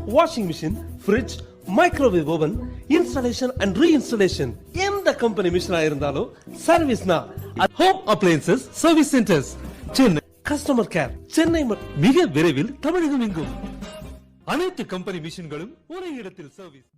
washing machine, fridge, microwave oven, installation and reinstallation. எந்த company மிஷினா இருந்தாலும் சர்வீஸ்னா home appliances service centres Chennai. Customer care Chennai மிக விரைவில் தமிழகம் எங்கும். அனைத்து கம்பெனி மிஷின்களும் ஒரே இடத்தில் சர்வீஸ்.